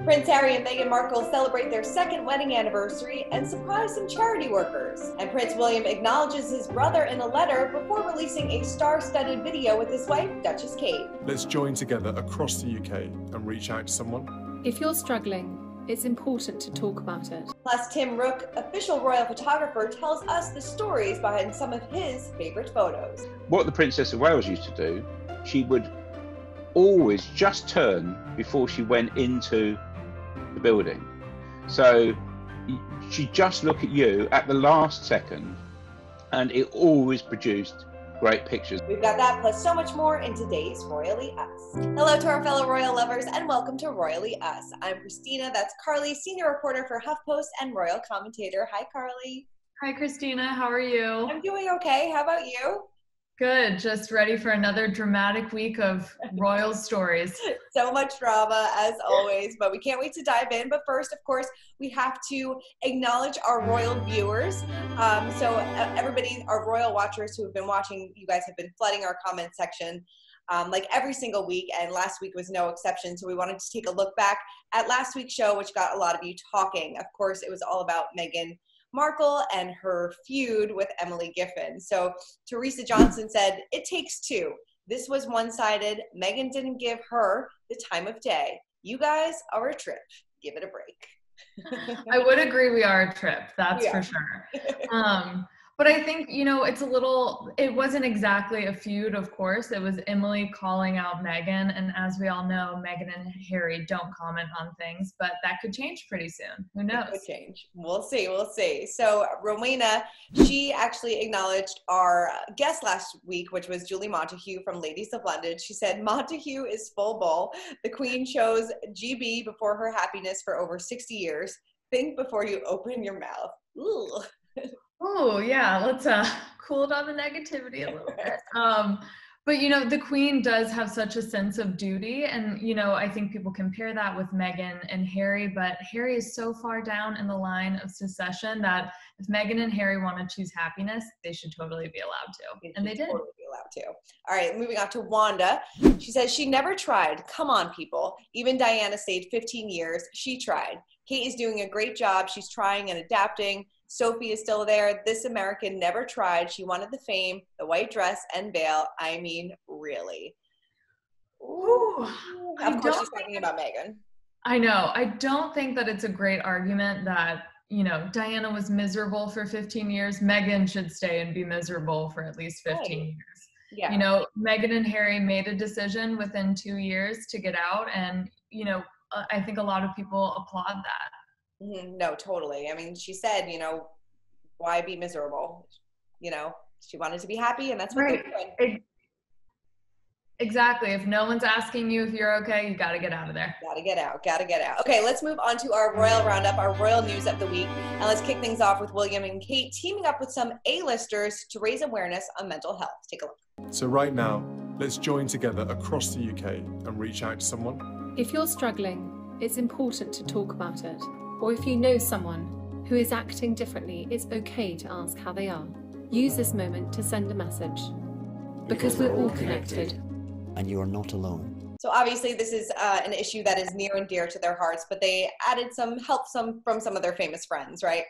Prince Harry and Meghan Markle celebrate their second wedding anniversary and surprise some charity workers. And Prince William acknowledges his brother in a letter before releasing a star-studded video with his wife, Duchess Kate. Let's join together across the UK and reach out to someone. If you're struggling, it's important to talk about it. Plus, Tim Rooke, official royal photographer, tells us the stories behind some of his favorite photos. What the Princess of Wales used to do, she would always just turn before she went into the building. So she'd just look at you at the last second and it always produced great pictures. We've got that plus so much more in today's Royally Us. Hello to our fellow royal lovers and welcome to Royally Us. I'm Christina, that's Carly, senior reporter for HuffPost and royal commentator. Hi, Carly. Hi, Christina. How are you? I'm doing okay. How about you? Good. Just ready for another dramatic week of royal stories. So much drama as always, but we can't wait to dive in. But first, of course, we have to acknowledge our royal viewers. So everybody, our royal watchers who have been watching, you guys have been flooding our comment section like every single week, and last week was no exception. So we wanted to take a look back at last week's show, which got a lot of you talking. Of course, it was all about Meghan Markle and her feud with Emily Giffin. So Teresa Johnson said, "It takes two. This was one-sided. Meghan didn't give her the time of day. You guys are a trip. Give it a break." I would agree we are a trip, that's for sure. But I think, you know, it wasn't exactly a feud, of course. It was Emily calling out Meghan. And as we all know, Meghan and Harry don't comment on things, but that could change pretty soon. Who knows? It could change. We'll see. We'll see. So Rowena, she actually acknowledged our guest last week, which was Julie Montague from Ladies of London. She said, "Montague is full bull. The Queen chose GB before her happiness for over 60 years. Think before you open your mouth." Ooh. Oh, yeah, let's cool down the negativity a little bit. But, you know, the Queen does have such a sense of duty. And, you know, I think people compare that with Meghan and Harry. But Harry is so far down in the line of succession that if Meghan and Harry want to choose happiness, they should totally be allowed to. And they did. Totally be allowed to. All right, moving on to Wanda. She says, "She never tried. Come on, people. Even Diana stayed 15 years. She tried. Kate is doing a great job. She's trying and adapting. Sophie is still there. This American never tried. She wanted the fame, the white dress, and veil. I mean, really." Ooh, of course, she's talking about Meghan. I know. I don't think that it's a great argument that, you know, Diana was miserable for 15 years. Meghan should stay and be miserable for at least 15 years. Yeah. You know, Meghan and Harry made a decision within 2 years to get out. And, you know, I think a lot of people applaud that. No, totally. I mean, she said, you know, why be miserable? You know, she wanted to be happy, and that's what they're doing. Exactly. If no one's asking you if you're okay, you got to get out of there. Gotta get out. Gotta get out. Okay, let's move on to our royal roundup, our royal news of the week. And let's kick things off with William and Kate teaming up with some A-listers to raise awareness on mental health. Take a look. So right now, let's join together across the UK and reach out to someone. If you're struggling, it's important to talk about it. Or if you know someone who is acting differently, it's okay to ask how they are. Use this moment to send a message. Because we're all connected. And you are not alone. So obviously this is an issue that is near and dear to their hearts, but they added some help from some of their famous friends, right?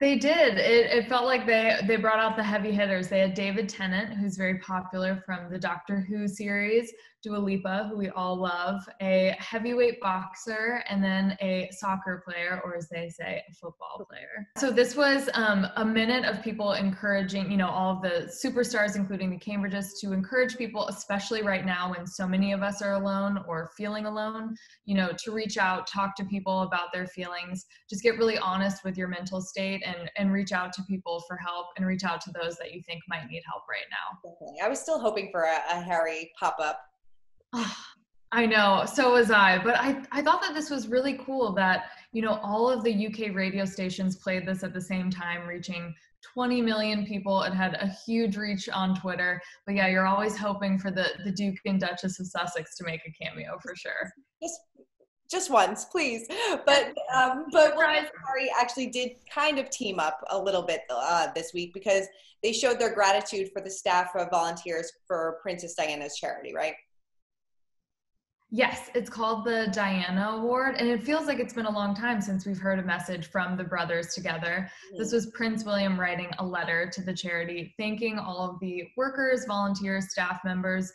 They did. It felt like they brought out the heavy hitters. They had David Tennant, who's very popular from the Doctor Who series, Dua Lipa, who we all love, a heavyweight boxer, and then a soccer player, or as they say, a football player. So this was a minute of people encouraging, you know, all of the superstars, including the Cambridges, to encourage people, especially right now when so many of us are alone or feeling alone, you know, to reach out, talk to people about their feelings, just get really honest with your mental state and reach out to people for help and reach out to those that you think might need help right now. Definitely. I was still hoping for a Harry pop-up. I know, so was I, but I thought that this was really cool that, you know, all of the UK radio stations played this at the same time, reaching 20 million people. It had a huge reach on Twitter, but yeah, you're always hoping for the Duke and Duchess of Sussex to make a cameo for sure. Just once, please. But William and Harry actually did kind of team up a little bit this week because they showed their gratitude for the staff of volunteers for Princess Diana's charity, right? Yes, it's called the Diana Award, and it feels like it's been a long time since we've heard a message from the brothers together. This was Prince William writing a letter to the charity, thanking all of the workers, volunteers, staff members,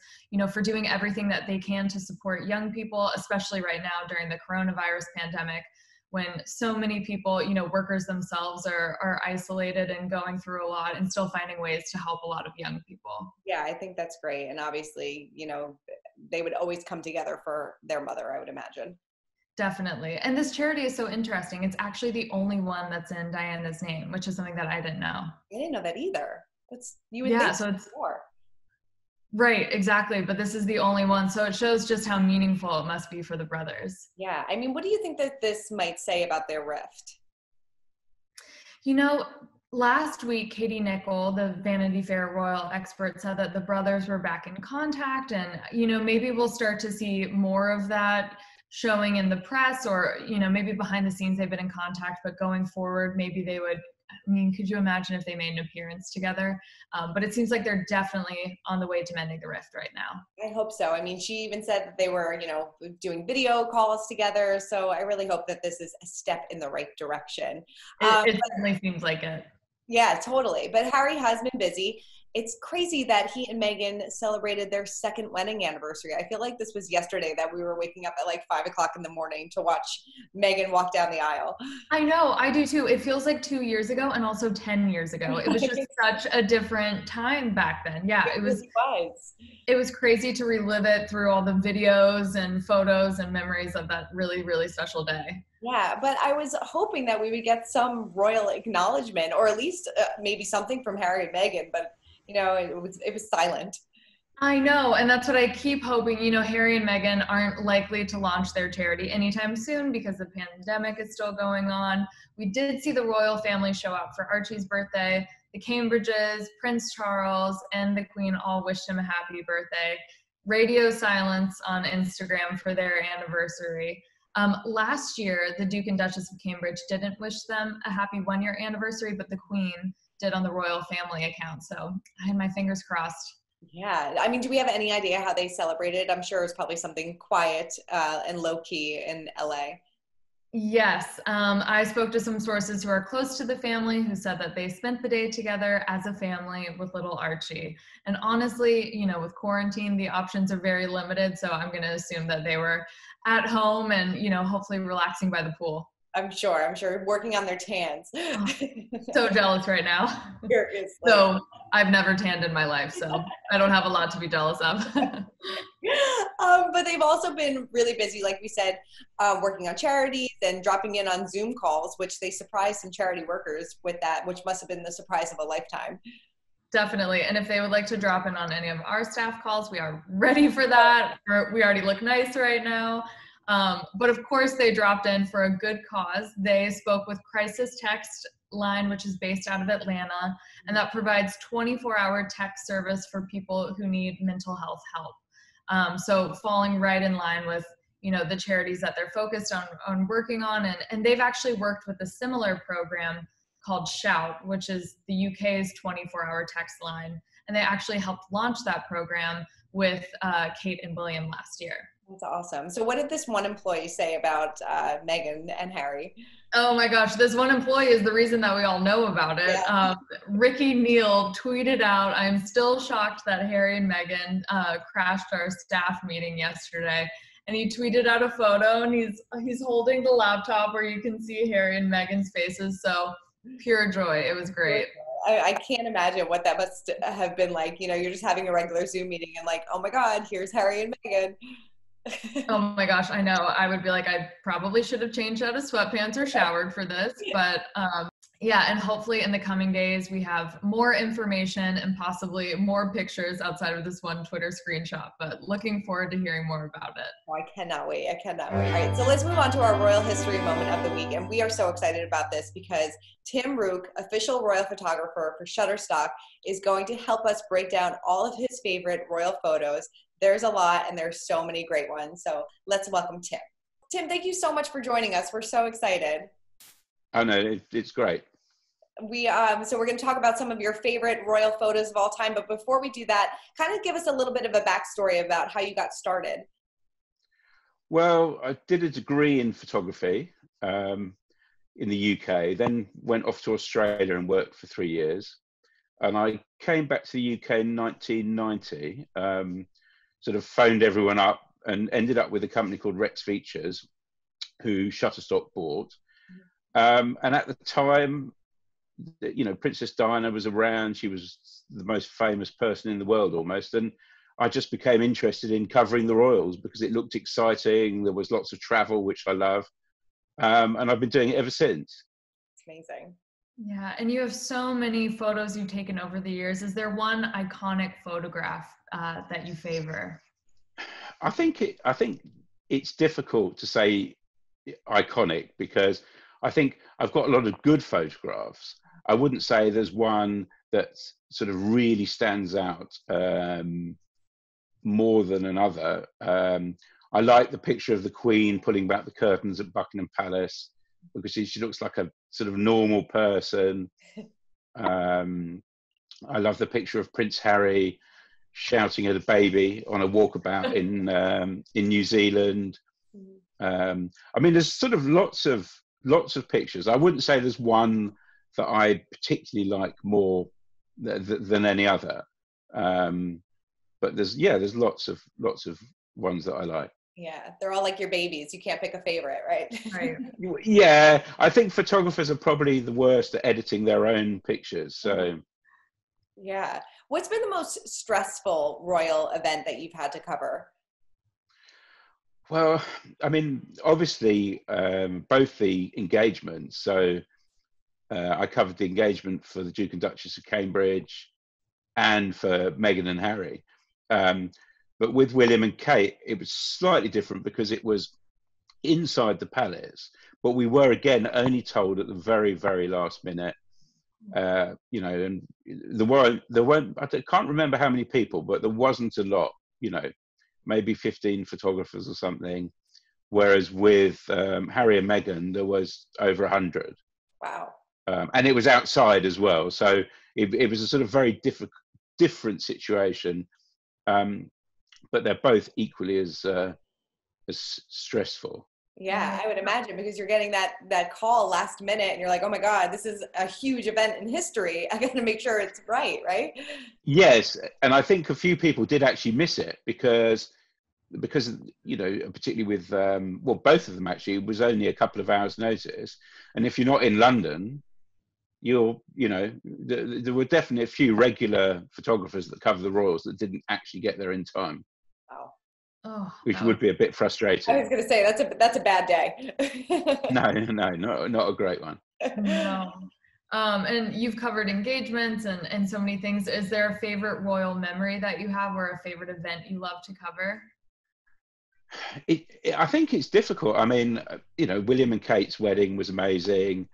for doing everything that they can to support young people, especially right now during the coronavirus pandemic, when so many people, workers themselves are isolated and going through a lot and still finding ways to help a lot of young people. Yeah, I think that's great. And obviously, they would always come together for their mother, I would imagine. Definitely. And this charity is so interesting. It's actually the only one that's in Diana's name, which is something that I didn't know. I didn't know that either. You would Yeah, think so it's more. Right, exactly. But this is the only one. So it shows just how meaningful it must be for the brothers. Yeah. I mean, what do you think that this might say about their rift? Last week, Katie Nicholl, the Vanity Fair royal expert, said that the brothers were back in contact, and, maybe we'll start to see more of that showing in the press, or, maybe behind the scenes they've been in contact, but going forward, maybe they would, could you imagine if they made an appearance together? But it seems like they're definitely on the way to mending the rift right now. I hope so. I mean, she even said that they were, doing video calls together. So I really hope that this is a step in the right direction. It certainly seems like it. Yeah, totally. But Harry has been busy. It's crazy that he and Meghan celebrated their second wedding anniversary. I feel like this was yesterday that we were waking up at like 5 o'clock in the morning to watch Meghan walk down the aisle. I know, I do too. It feels like 2 years ago and also 10 years ago. It was just such a different time back then. Yeah, it was crazy to relive it through all the videos and photos and memories of that really, really special day. Yeah, but I was hoping that we would get some royal acknowledgement, or at least maybe something from Harry and Meghan, but it was silent. I know, and that's what I keep hoping. Harry and Meghan aren't likely to launch their charity anytime soon because the pandemic is still going on. We did see the royal family show up for Archie's birthday. The Cambridges, Prince Charles, and the Queen all wished him a happy birthday. Radio silence on Instagram for their anniversary. Last year, the Duke and Duchess of Cambridge didn't wish them a happy one-year anniversary, but the Queen did on the royal family account. So I had my fingers crossed. Yeah. I mean, do we have any idea how they celebrated? I'm sure it was probably something quiet and low-key in LA. Yes. I spoke to some sources who are close to the family who said that they spent the day together as a family with little Archie. And honestly, with quarantine, the options are very limited. So I'm going to assume that they were at home and, hopefully relaxing by the pool. I'm sure working on their tans. Oh, so jealous right now. Seriously. So I've never tanned in my life, so I don't have a lot to be jealous of. But they've also been really busy, like we said, working on charities and dropping in on Zoom calls, which they surprised some charity workers with that, which must have been the surprise of a lifetime. Definitely. And if they would like to drop in on any of our staff calls, we are ready for that. We already look nice right now. But of course, they dropped in for a good cause. They spoke with Crisis Text Line, which is based out of Atlanta, and that provides 24-hour text service for people who need mental health help. So falling right in line with, the charities that they're focused on working on. And they've actually worked with a similar program called Shout, which is the UK's 24-hour text line. And they actually helped launch that program with Kate and William last year. That's awesome. So what did this one employee say about Meghan and Harry? Oh my gosh, this one employee is the reason that we all know about it. Yeah. Ricky Neal tweeted out, "I'm still shocked that Harry and Meghan crashed our staff meeting yesterday." And he tweeted out a photo, and he's holding the laptop where you can see Harry and Meghan's faces. So pure joy. It was great. I can't imagine what that must have been like. You're just having a regular Zoom meeting and like, oh my God, here's Harry and Meghan. Oh my gosh, I know. I would be like, I probably should have changed out of sweatpants or showered for this. But yeah, and hopefully in the coming days, we have more information and possibly more pictures outside of this one Twitter screenshot. But looking forward to hearing more about it. Oh, I cannot wait. All right, so let's move on to our royal history moment of the week. And we are so excited about this because Tim Rooke, official royal photographer for Shutterstock, is going to help us break down all of his favorite royal photos. There's a lot, and there's so many great ones. So let's welcome Tim. Tim, thank you so much for joining us. We're so excited. Oh no, it's great. So we're going to talk about some of your favorite royal photos of all time. But before we do that, kind of give us a little bit of a backstory about how you got started. Well, I did a degree in photography in the UK, then went off to Australia and worked for 3 years. And I came back to the UK in 1990, sort of phoned everyone up and ended up with a company called Rex Features, who Shutterstock bought. And at the time, you know, Princess Diana was around. She was the most famous person in the world almost. And I just became interested in covering the royals because it looked exciting. There was lots of travel, which I love. And I've been doing it ever since. It's amazing. Yeah, and you have so many photos you've taken over the years. Is there one iconic photograph that you favor? I think it's difficult to say iconic because I think I've got a lot of good photographs. I wouldn't say there's one that sort of really stands out more than another. I like the picture of the Queen pulling back the curtains at Buckingham Palace because she looks like a sort of normal person. I love the picture of Prince Harry shouting at a baby on a walkabout in New Zealand. I mean, there's sort of lots of pictures. I wouldn't say there's one that I particularly like more than any other. But there's lots of ones that I like. Yeah, they're all like your babies. You can't pick a favorite, right? Right. Yeah, I think photographers are probably the worst at editing their own pictures. So, yeah. What's been the most stressful royal event that you've had to cover? Well, I mean, obviously, both the engagements. So, I covered the engagement for the Duke and Duchess of Cambridge and for Meghan and Harry. But with William and Kate, it was slightly different because it was inside the palace, but we were again only told at the very, very last minute. You know, and there weren't. I can't remember how many people, but there wasn't a lot. You know, maybe 15 photographers or something. Whereas with Harry and Meghan, there was over 100. Wow. And it was outside as well, so it was a sort of very different situation. But they're both equally as stressful. Yeah, I would imagine, because you're getting that call last minute and you're like, oh my God, this is a huge event in history. I got to make sure it's right? Yes, and I think a few people did actually miss it because you know, particularly with well, both of them actually, it was only a couple of hours notice, and if you're not in London, you know, there were definitely a few regular photographers that cover the royals that didn't actually get there in time. Wow. Oh, which would be a bit frustrating. I was going to say that's a bad day. No, not a great one. No. And you've covered engagements and so many things. Is there a favorite royal memory that you have, or a favorite event you love to cover? I think it's difficult. I mean, you know, William and Kate's wedding was amazing.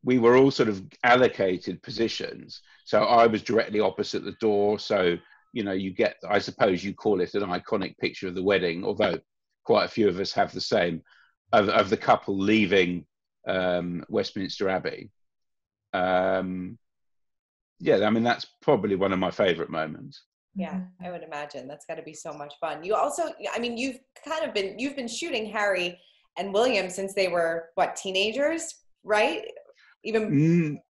We were all sort of allocated positions. So I was directly opposite the door. So, you know, you get, I suppose you call it an iconic picture of the wedding, although quite a few of us have the same, of the couple leaving Westminster Abbey. Yeah, I mean, that's probably one of my favorite moments. Yeah, I would imagine that's got to be so much fun. You also, I mean, you've been shooting Harry and William since they were teenagers, right? Even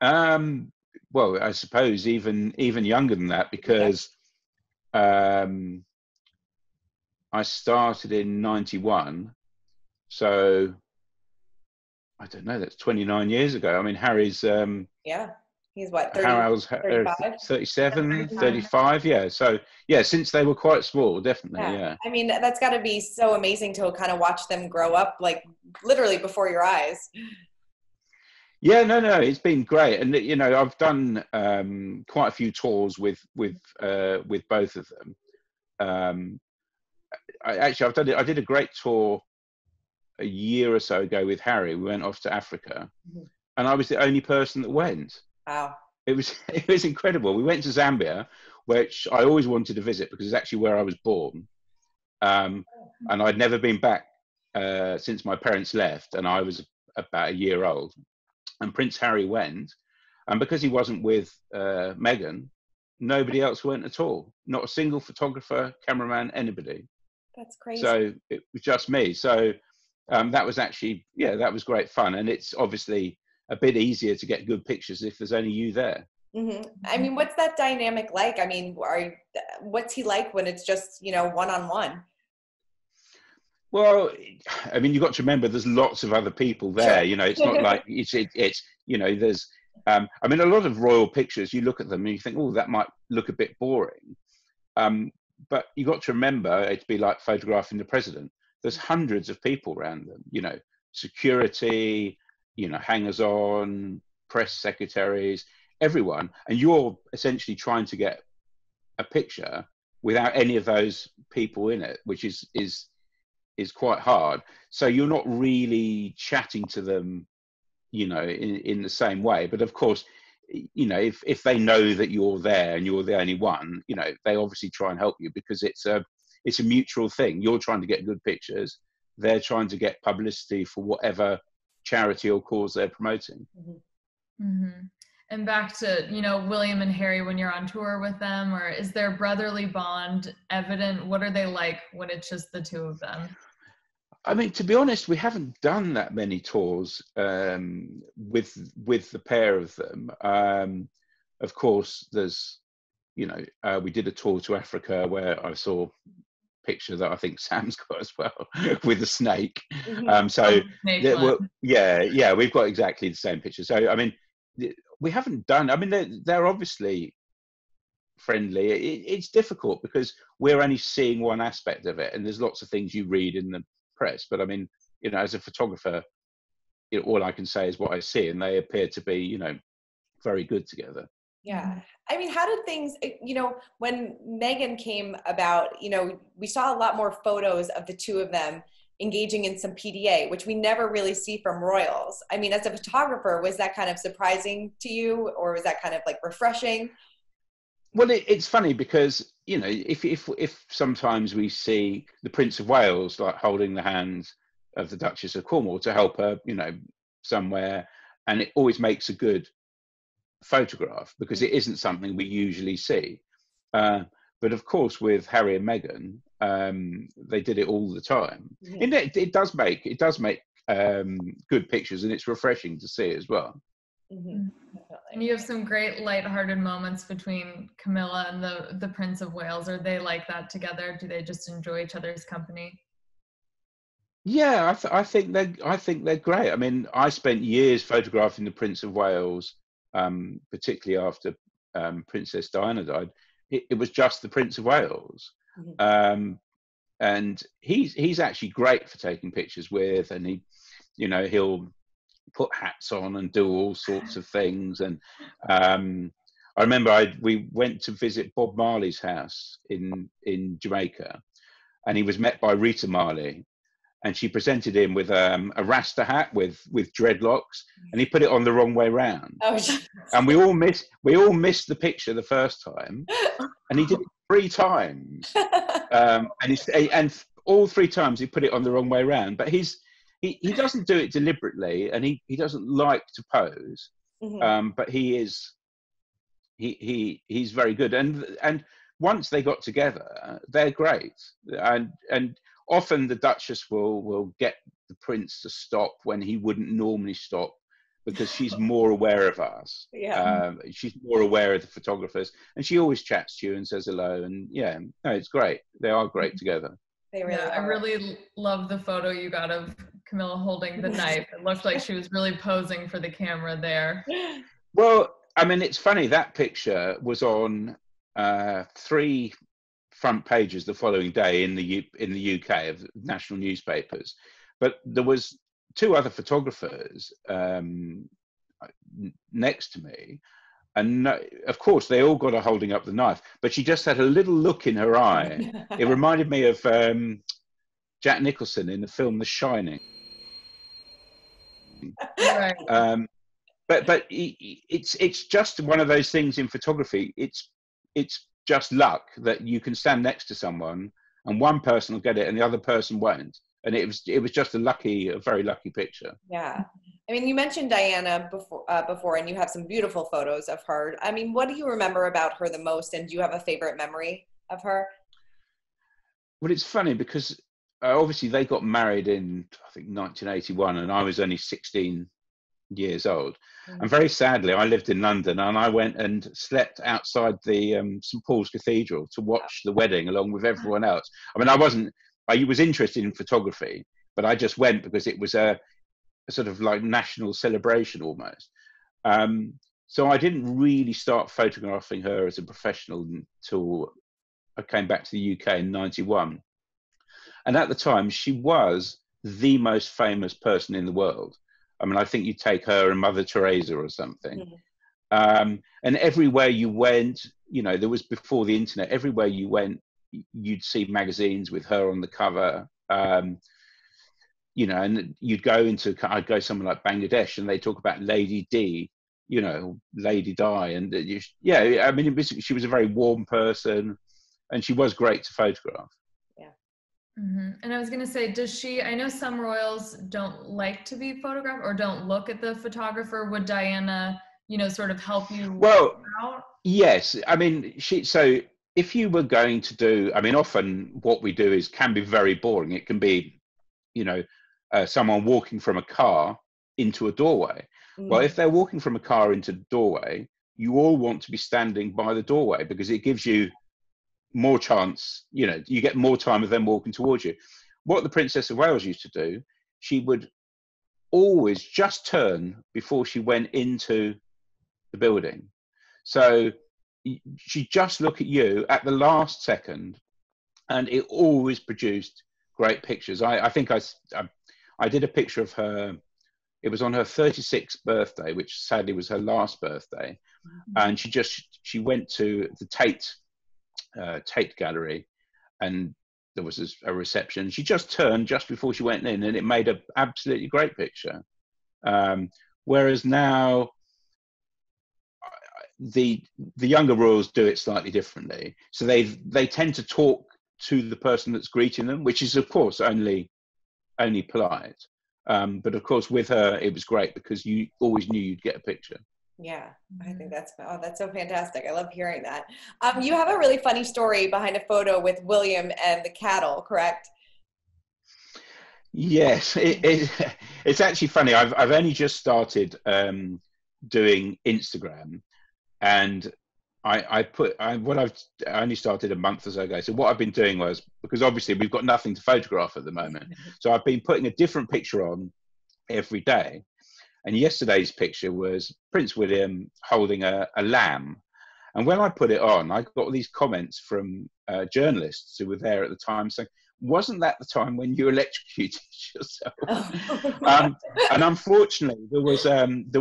well, I suppose even younger than that, because I started in 91, so I don't know, that's 29 years ago. I mean, Harry's he's what, 35? 37, 35, yeah. So yeah, since they were quite small, definitely, yeah. I mean, that's got to be so amazing to kind of watch them grow up, like literally before your eyes. Yeah, no, it's been great, and you know, I've done quite a few tours with both of them. I did a great tour a year or so ago with Harry. We went off to Africa, and I was the only person that went. Wow! It was incredible. We went to Zambia, which I always wanted to visit because it's actually where I was born, and I'd never been back since my parents left, and I was about a year old. And Prince Harry went, and because he wasn't with Meghan, nobody else went at all. Not a single photographer, cameraman, anybody. That's crazy. So it was just me. So that was actually, yeah, that was great fun. And it's obviously a bit easier to get good pictures if there's only you there. I mean, what's that dynamic like? I mean, what's he like when it's just, you know, one-on-one? Well, I mean, you've got to remember there's lots of other people there. Sure. You know, it's not like it's you know, there's I mean, a lot of royal pictures, you look at them and you think, oh, that might look a bit boring. But you got to remember, it'd be like photographing the president. There's hundreds of people around them, you know, security, you know, hangers on, press secretaries, everyone. And you're essentially trying to get a picture without any of those people in it, which is quite hard. So you're not really chatting to them, you know, in the same way. But of course, you know, if they know that you're there and you're the only one, you know, they obviously try and help you because it's a mutual thing. You're trying to get good pictures. They're trying to get publicity for whatever charity or cause they're promoting. And back to, you know, William and Harry, when you're on tour with them, or is their brotherly bond evident? What are they like when it's just the two of them? I mean, to be honest, we haven't done that many tours with the pair of them. Of course, there's, you know, we did a tour to Africa where I saw a picture that I think Sam's got as well with a snake. So yeah, we've got exactly the same picture. So I mean, we haven't done. I mean, they're obviously friendly. It's difficult because we're only seeing one aspect of it, and there's lots of things you read in the press. But I mean, you know, as a photographer, you know, all I can say is what I see, and they appear to be, you know, very good together. Yeah. I mean, how did things, you know, when Meghan came about, you know, we saw a lot more photos of the two of them engaging in some PDA, which we never really see from royals. I mean, as a photographer, was that kind of surprising to you, or was that kind of like refreshing? Well, it's funny because, you know, if sometimes we see the Prince of Wales like holding the hand of the Duchess of Cornwall to help her, you know, somewhere, and it always makes a good photograph because it isn't something we usually see. But of course, with Harry and Meghan, they did it all the time. And it does make good pictures, and it's refreshing to see as well. And you have some great lighthearted moments between Camilla and the Prince of Wales. Are they like that together? Do they just enjoy each other's company? Yeah, I think they're great. I mean, I spent years photographing the Prince of Wales, particularly after Princess Diana died. It was just the Prince of Wales, and he's actually great for taking pictures with, and he, you know, he'll put hats on and do all sorts of things. And I remember we went to visit Bob Marley's house in Jamaica, and he was met by Rita Marley, and she presented him with a Rasta hat with dreadlocks, and he put it on the wrong way round. And we all missed the picture the first time, and he did it 3 times, and all 3 times he put it on the wrong way round. But he doesn't do it deliberately, and he doesn't like to pose, but he's very good. And once they got together, they're great. And often the Duchess will get the Prince to stop when he wouldn't normally stop, because she's more aware of us. She's more aware of the photographers, and she always chats to you and says hello. And yeah, no, it's great. They are great together. They really are. I really love the photo you got of Camilla holding the knife. It looked like she was really posing for the camera there. Well, I mean, it's funny, that picture was on 3 front pages the following day in the UK of national newspapers. But there was 2 other photographers next to me, and of course they all got her holding up the knife, but she just had a little look in her eye. It reminded me of Jack Nicholson in the film The Shining. Right. But it's just one of those things in photography. It's just luck that you can stand next to someone and one person will get it and the other person won't. And it was just a very lucky picture. Yeah. I mean, you mentioned Diana before, and you have some beautiful photos of her. I mean, what do you remember about her the most, and do you have a favorite memory of her? Well, it's funny because obviously they got married in, I think, 1981, and I was only 16 years old. And very sadly, I lived in London, and I went and slept outside the St Paul's Cathedral to watch the wedding along with everyone else. I mean, I was interested in photography, but I just went because it was a sort of like national celebration almost. So I didn't really start photographing her as a professional until I came back to the UK in 91. And at the time, she was the most famous person in the world. I mean, I think you take her and Mother Teresa or something. And everywhere you went, you know, there was before the internet, everywhere you went, you'd see magazines with her on the cover. You know, and I'd go somewhere like Bangladesh and they talk about Lady D, you know, Lady Di. And yeah, I mean, she was a very warm person and she was great to photograph. And I was going to say, I know some royals don't like to be photographed or don't look at the photographer. Would Diana, you know, sort of help you out? Yes. I mean, so if you were going to do, I mean, often what we do can be very boring. It can be, you know, someone walking from a car into a doorway. Well, if they're walking from a car into the doorway, you all want to be standing by the doorway because it gives you more chance, you know, you get more time of them walking towards you. What the Princess of Wales used to do, she would always just turn before she went into the building. So she'd just look at you at the last second, and it always produced great pictures. I think I did a picture of her. It was on her 36th birthday, which sadly was her last birthday, and she went to the Tate Gallery, and there was a reception. She just turned just before she went in, and it made an absolutely great picture. Whereas now, the younger royals do it slightly differently. So they tend to talk to the person that's greeting them, which is of course only polite. But of course, with her, it was great because you always knew you'd get a picture. Yeah, I think that's so fantastic. I love hearing that. You have a really funny story behind a photo with William and the cattle, correct? Yes, it's actually funny. I've only just started doing Instagram, and I only started a month or so ago. So what I've been doing was, because obviously we've got nothing to photograph at the moment, so I've been putting a different picture on every day. And yesterday's picture was Prince William holding a lamb. And when I put it on, I got all these comments from journalists who were there at the time saying, wasn't that the time when you electrocuted yourself? And unfortunately, there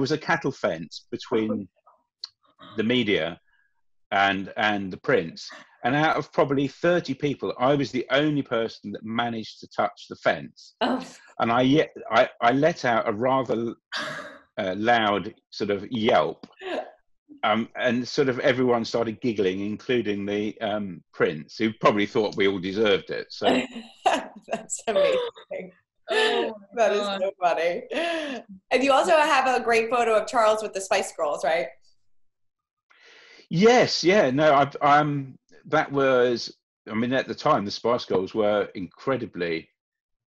was a cattle fence between the media and the prince. And out of probably 30 people, I was the only person that managed to touch the fence. And I let out a rather loud sort of yelp. And sort of everyone started giggling, including the prince, who probably thought we all deserved it. So that's amazing. That is so funny. And you also have a great photo of Charles with the Spice Girls, right? Yes, yeah, no, that was, I mean, at the time, the Spice Girls were incredibly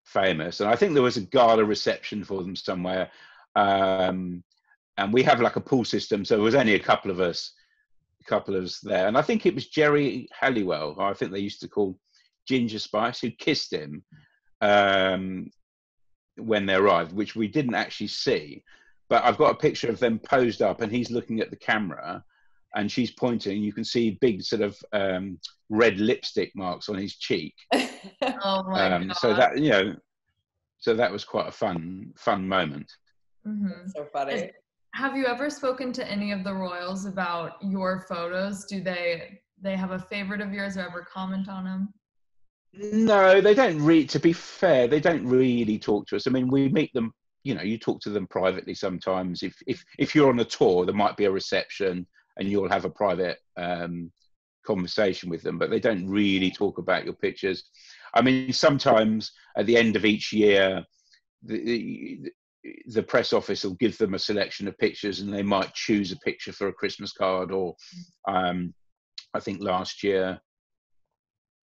famous, and I think there was a gala reception for them somewhere. And we have like a pool system, so there was only a couple of us there. And I think it was Jerry Halliwell, who I think they used to call Ginger Spice, who kissed him when they arrived, which we didn't actually see. But I've got a picture of them posed up, and he's looking at the camera, and she's pointing. You can see big sort of red lipstick marks on his cheek. Oh my God. So that, you know, so that was quite a fun moment. That's so funny. Have you ever spoken to any of the royals about your photos? Do they have a favorite of yours or ever comment on them? No, they don't really, to be fair, they don't really talk to us. I mean, we meet them, you know, you talk to them privately sometimes. If you're on a tour, there might be a reception and you'll have a private conversation with them, but they don't really talk about your pictures. I mean, sometimes at the end of each year, the press office will give them a selection of pictures, and they might choose a picture for a Christmas card. Or I think last year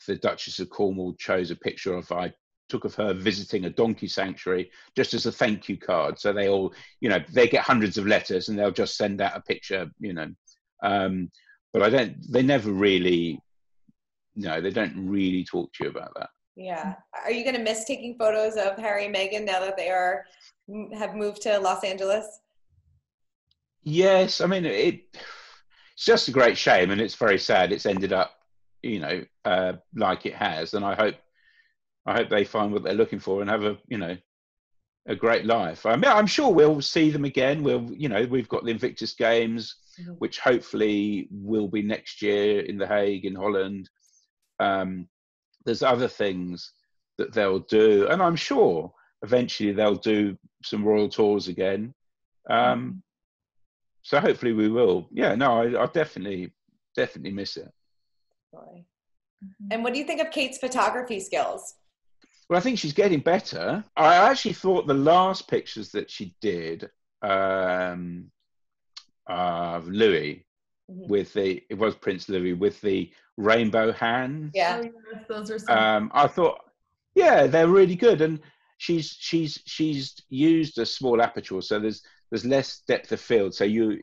the Duchess of Cornwall chose a picture I took of her visiting a donkey sanctuary just as a thank you card. So they all, you know, they get hundreds of letters and they'll just send out a picture, you know. But they never really, no, they don't really talk to you about that. Yeah. Are you going to miss taking photos of Harry and Meghan now that they have moved to Los Angeles? Yes. I mean, it's just a great shame, and it's very sad it's ended up, you know, like it has. And I hope they find what they're looking for and have a great life. I mean, I'm sure we'll see them again. We've got the Invictus Games, which hopefully will be next year in The Hague in Holland. There's other things that they'll do, and I'm sure eventually they'll do some royal tours again. So hopefully we will. Yeah, no, I definitely miss it. And what do you think of Kate's photography skills? Well, I think she's getting better. I actually thought the last pictures that she did of Louis it was Prince Louis with the rainbow hands. Yeah. Oh, yes, those are some. I thought, yeah, they're really good. And she's used a small aperture, so there's less depth of field. So you're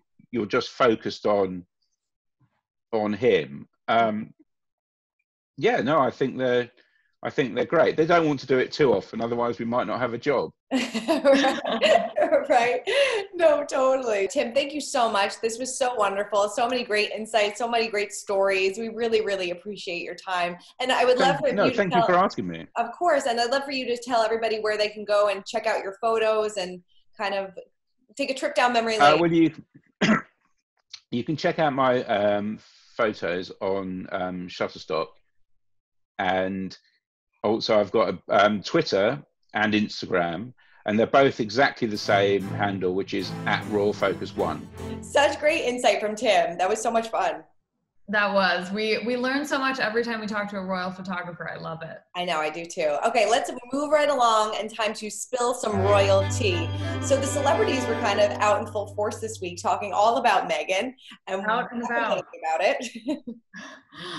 just focused on him. Yeah, no, I think they're great. They don't want to do it too often, otherwise we might not have a job. Right. No, totally. Tim, thank you so much. This was so wonderful. So many great insights, so many great stories. We really, really appreciate your time. And I would love for you to thank you for asking me. Of course. And I'd love for you to tell everybody where they can go and check out your photos and kind of take a trip down memory lane. Well, you can check out my photos on Shutterstock. And also I've got Twitter and Instagram, and they're both exactly the same handle, which is @RoyalFocus1. Such great insight from Tim. That was so much fun. That was. We learn so much every time we talk to a royal photographer. I love it. I know, I do too. Okay, let's move right along and time to spill some royal tea. So the celebrities were kind of out in full force this week, talking all about Meghan and out and about it.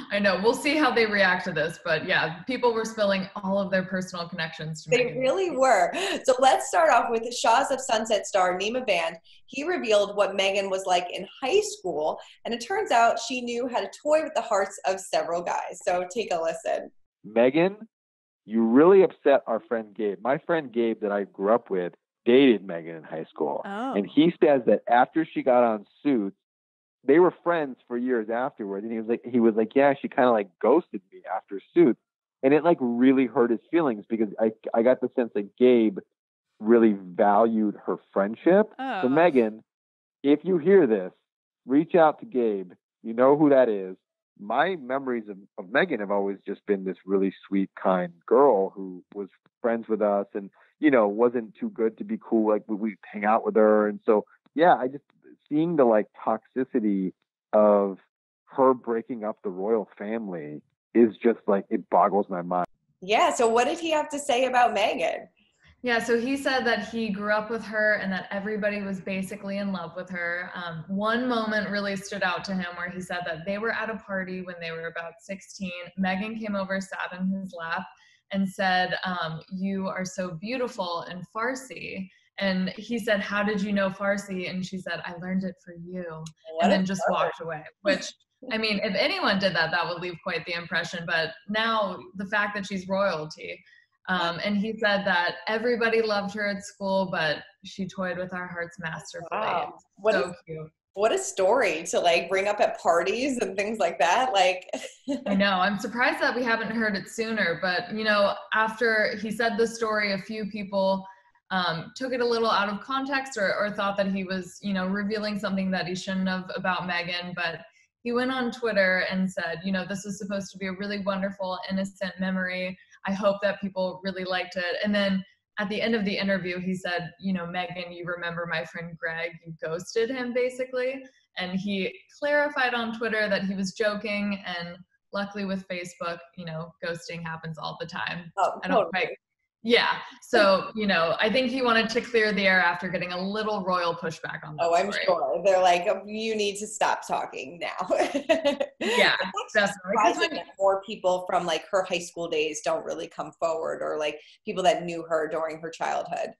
I know. We'll see how they react to this, but yeah, people were spilling all of their personal connections to Meghan. They really were. So let's start off with Shaws of Sunset star Nima Van. He revealed what Meghan was like in high school, and it turns out she knew how to toy with the hearts of several guys. So take a listen. Meghan, you really upset our friend Gabe. My friend Gabe that I grew up with dated Meghan in high school. Oh. And he says that after she got on Suits, they were friends for years afterwards. And he was like, yeah, she kind of like ghosted me after Suits. And it like really hurt his feelings because I got the sense that Gabe really valued her friendship. Oh. So Meghan, if you hear this, reach out to Gabe. You know who that is. My memories of Meghan have always just been this really sweet, kind girl who was friends with us and, you know, wasn't too good to be cool. Like we'd hang out with her. And so, yeah, I just seeing the like toxicity of her breaking up the royal family is just like, it boggles my mind. Yeah. So what did he have to say about Meghan? Yeah, so he said that he grew up with her and that everybody was basically in love with her. One moment really stood out to him where he said that they were at a party when they were about 16. Meghan came over, sat in his lap, and said, "You are so beautiful" in Farsi. And he said, "How did you know Farsi?" And she said, "I learned it for you." And then just walked away, which, I mean, if anyone did that, that would leave quite the impression. But now the fact that she's royalty, and he said that everybody loved her at school, but she toyed with our hearts masterfully. Wow. Cute. What a story to like bring up at parties and things like that. Like, I know, I'm surprised that we haven't heard it sooner, but you know, after he said the story, a few people took it a little out of context or thought that he was, you know, revealing something that he shouldn't have about Meghan, but he went on Twitter and said, you know, this is supposed to be a really wonderful, innocent memory. I hope that people really liked it. And then at the end of the interview, he said, you know, Meghan, you remember my friend Greg, you ghosted him basically. And he clarified on Twitter that he was joking. And luckily with Facebook, you know, ghosting happens all the time. oh, I don't totally. quite Yeah. So, you know, I think he wanted to clear the air after getting a little royal pushback on that. Oh, I'm story. sure. They're like, you need to stop talking now. Yeah, definitely. Surprising that more people from like her high school days don't really come forward, or like people that knew her during her childhood.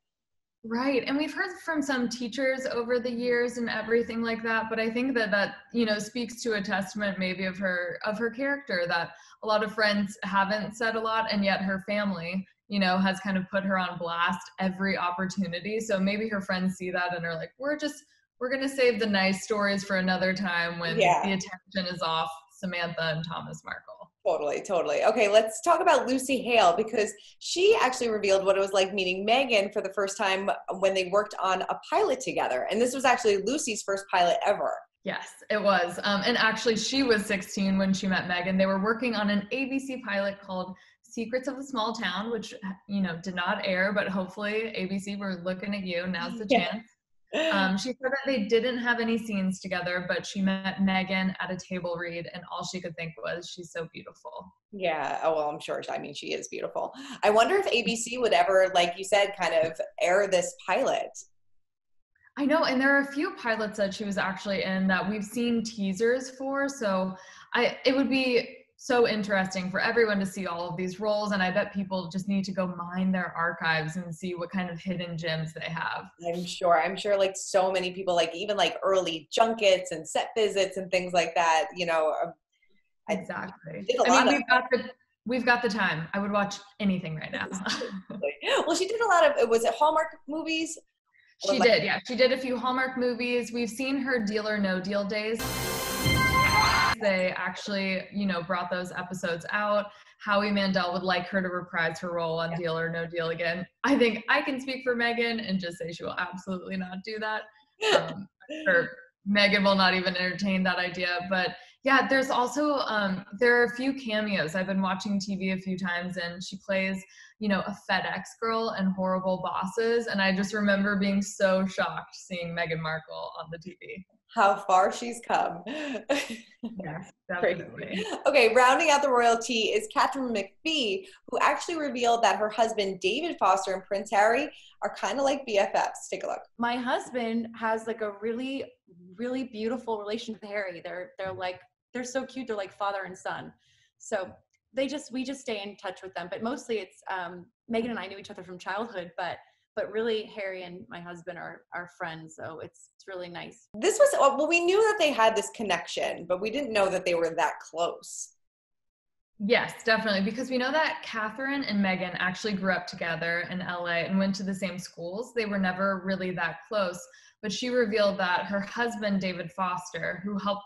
Right. And we've heard from some teachers over the years and everything like that. But I think that, you know, speaks to a testament maybe of her character, that a lot of friends haven't said a lot, and yet her family, you know, has kind of put her on blast every opportunity. So maybe her friends see that and are like, we're going to save the nice stories for another time when the attention is off Samantha and Thomas Markle. Totally. Okay, let's talk about Lucy Hale, because she actually revealed what it was like meeting Meghan for the first time when they worked on a pilot together. And this was actually Lucy's first pilot ever. Yes, it was. And actually, she was 16 when she met Meghan. They were working on an ABC pilot called Secrets of a Small Town, which, you know, did not air, but hopefully ABC, we're looking at you. Now's the chance. She said that they didn't have any scenes together, but she met Meghan at a table read, and all she could think was, she's so beautiful. Yeah. Oh, well, I'm sure. I mean, she is beautiful. I wonder if ABC would ever, like you said, kind of air this pilot. I know. And there are a few pilots that she was actually in that we've seen teasers for. So it would be so interesting for everyone to see all of these roles, and I bet people just need to go mine their archives and see what kind of hidden gems they have. I'm sure like so many people, like even like early junkets and set visits and things like that, you know. Exactly. We've got the time. I would watch anything right now. Well, she did a lot of, was it Hallmark movies? She did, yeah. She did a few Hallmark movies. We've seen her Deal or No Deal days. They actually, you know, brought those episodes out. Howie Mandel would like her to reprise her role on Deal or No Deal again. I think I can speak for Meghan and just say she will absolutely not do that. Or Meghan will not even entertain that idea. But yeah, there's also, there are a few cameos. I've been watching TV a few times, and she plays, you know, a FedEx girl in Horrible Bosses. And I just remember being so shocked seeing Meghan Markle on the TV. How far she's come. Yes, definitely. Okay, rounding out the royalty is Catherine McPhee, who actually revealed that her husband, David Foster, and Prince Harry are kind of like BFFs. Take a look. My husband has like a really, really beautiful relationship with Harry. They're so cute. They're like father and son. So we just stay in touch with them. But mostly it's Meghan and I knew each other from childhood, but really Harry and my husband are friends, so it's really nice. This was, well, we knew that they had this connection, but we didn't know that they were that close. Yes, definitely, because we know that Catherine and Meghan actually grew up together in LA and went to the same schools. They were never really that close, but she revealed that her husband, David Foster, who helped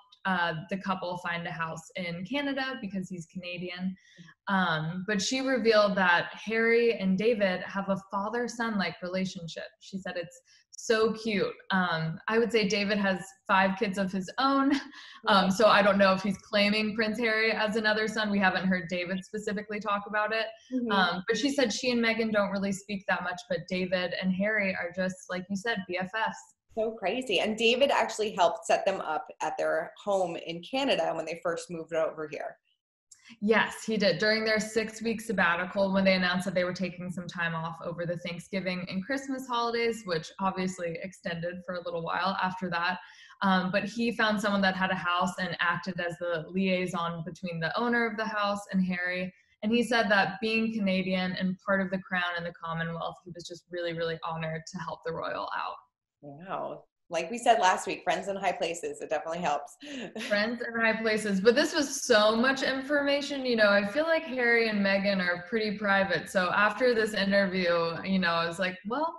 the couple find a house in Canada because he's Canadian. But she revealed that Harry and David have a father-son-like relationship. She said it's so cute. I would say David has 5 kids of his own. So I don't know if he's claiming Prince Harry as another son. We haven't heard David specifically talk about it. But she said she and Meghan don't really speak that much, but David and Harry are just, like you said, BFFs. So crazy. And David actually helped set them up at their home in Canada when they first moved over here. Yes, he did. During their 6-week sabbatical, when they announced that they were taking some time off over the Thanksgiving and Christmas holidays, which obviously extended for a little while after that. But he found someone that had a house and acted as the liaison between the owner of the house and Harry. And he said that being Canadian and part of the crown and the Commonwealth, he was just really, really honored to help the royal out. Wow. Like we said last week, friends in high places, it definitely helps. Friends in high places. But this was so much information. You know, I feel like Harry and Meghan are pretty private. So after this interview, you know, I was like, well,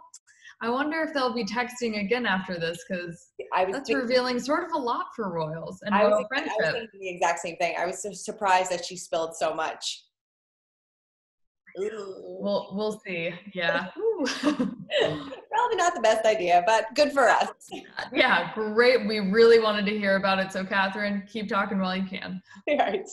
I wonder if they'll be texting again after this, because that's revealing sort of a lot for royals and royal friendship. I was thinking the exact same thing. I was so surprised that she spilled so much. We'll see. Yeah. Probably not the best idea, but good for us. Yeah, great. We really wanted to hear about it. So Catherine, keep talking while you can. Right.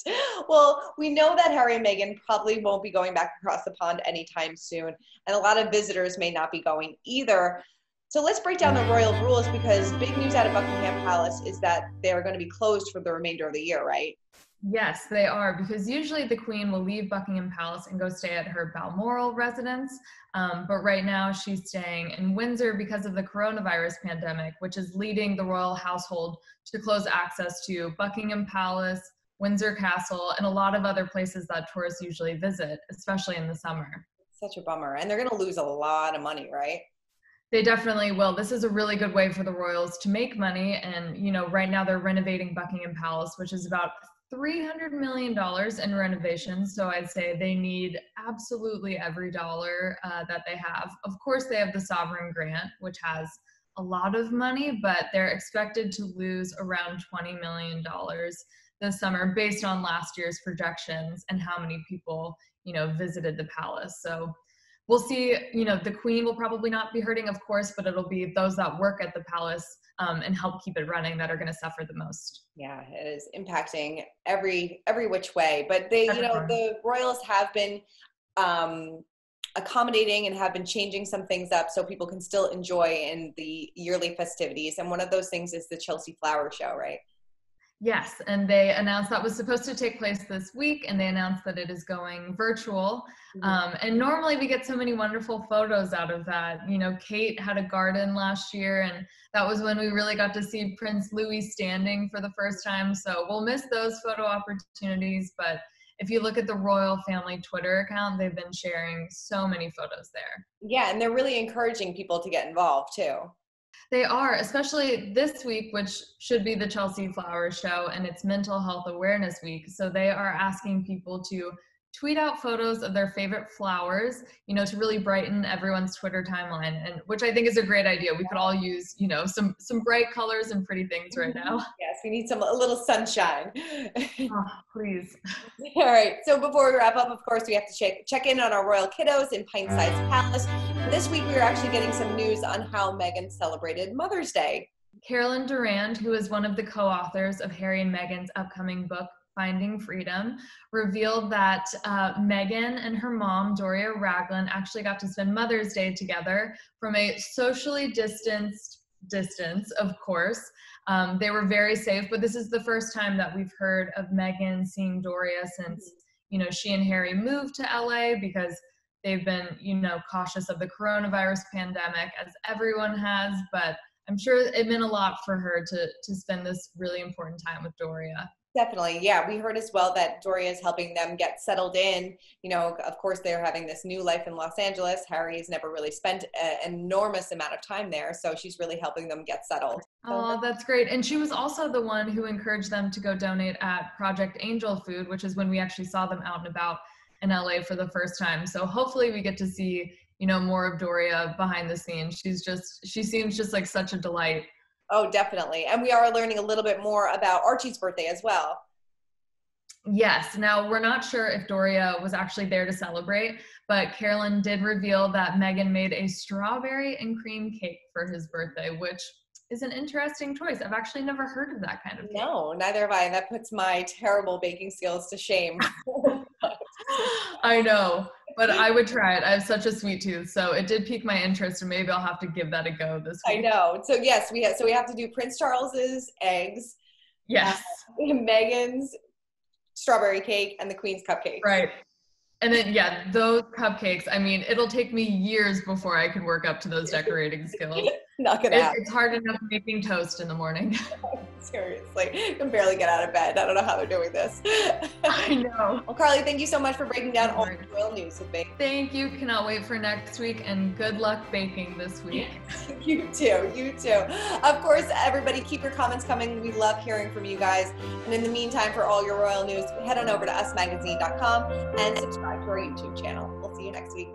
Well, we know that Harry and Meghan probably won't be going back across the pond anytime soon, and a lot of visitors may not be going either. So let's break down the royal rules, because big news out of Buckingham Palace is that they're going to be closed for the remainder of the year, right? Yes, they are, because usually the Queen will leave Buckingham Palace and go stay at her Balmoral residence. But right now she's staying in Windsor because of the coronavirus pandemic, which is leading the royal household to close access to Buckingham Palace, Windsor Castle, and a lot of other places that tourists usually visit, especially in the summer. Such a bummer. And they're going to lose a lot of money, right? They definitely will. This is a really good way for the royals to make money. And, you know, right now they're renovating Buckingham Palace, which is about $300 million in renovations. So I'd say they need absolutely every dollar that they have. Of course, they have the sovereign grant, which has a lot of money, but they're expected to lose around $20 million this summer based on last year's projections and how many people, you know, visited the palace. So we'll see. You know, the Queen will probably not be hurting, of course, but it'll be those that work at the palace and help keep it running that are going to suffer the most. Yeah, it is impacting every which way. But they, you know, the royals have been accommodating and have been changing some things up so people can still enjoy in the yearly festivities. And one of those things is the Chelsea Flower Show, right? Yes, and they announced that was supposed to take place this week, and they announced that it is going virtual. And normally we get so many wonderful photos out of that. You know, Kate had a garden last year, and that was when we really got to see Prince Louis standing for the first time. So we'll miss those photo opportunities, but if you look at the royal family Twitter account, they've been sharing so many photos there. Yeah, and they're really encouraging people to get involved too. They are, especially this week, which should be the Chelsea Flower Show, and it's Mental Health Awareness Week. So they are asking people to tweet out photos of their favorite flowers, you know, to really brighten everyone's Twitter timeline, and which I think is a great idea. We could all use, you know, some bright colors and pretty things right now. Yes, we need a little sunshine. Oh, please. All right, so before we wrap up, of course, we have to check in on our royal kiddos in Pint-Sized Palace. This week, we are actually getting some news on how Meghan celebrated Mother's Day. Carolyn Durand, who is one of the co-authors of Harry and Meghan's upcoming book, Finding Freedom, revealed that Meghan and her mom, Doria Ragland, actually got to spend Mother's Day together from a socially distanced distance, of course. They were very safe, but this is the first time that we've heard of Meghan seeing Doria since, you know, she and Harry moved to LA because they've been, you know, cautious of the coronavirus pandemic, as everyone has, but I'm sure it meant a lot for her to spend this really important time with Doria. Definitely. Yeah. We heard as well that Doria is helping them get settled in. You know, of course, they're having this new life in Los Angeles. Harry has never really spent an enormous amount of time there. So she's really helping them get settled. Oh, that's great. And she was also the one who encouraged them to go donate at Project Angel Food, which is when we actually saw them out and about in LA for the first time. So hopefully we get to see, you know, more of Doria behind the scenes. She seems just like such a delight. Oh, definitely. And we are learning a little bit more about Archie's birthday as well. Yes. Now, we're not sure if Doria was actually there to celebrate, but Carolyn did reveal that Meghan made a strawberry and cream cake for his birthday, which is an interesting choice. I've actually never heard of that kind of cake. No, neither have I. That puts my terrible baking skills to shame. I know, but I would try it. I have such a sweet tooth, so it did pique my interest, and maybe I'll have to give that a go this week. I know. So yes, we have to do Prince Charles's eggs. Yes. Meghan's strawberry cake and the Queen's cupcake. Right. And then, yeah, those cupcakes, I mean, it'll take me years before I can work up to those decorating skills. Not gonna happen. It's hard enough making toast in the morning. Seriously, I can barely get out of bed. I don't know how they're doing this. I know. Well, Carly, thank you so much for breaking down all the royal news with me. Thank you. Cannot wait for next week, and good luck baking this week. You too. You too. Of course, everybody, keep your comments coming. We love hearing from you guys. And in the meantime, for all your royal news, head on over to usmagazine.com and subscribe to our YouTube channel. We'll see you next week.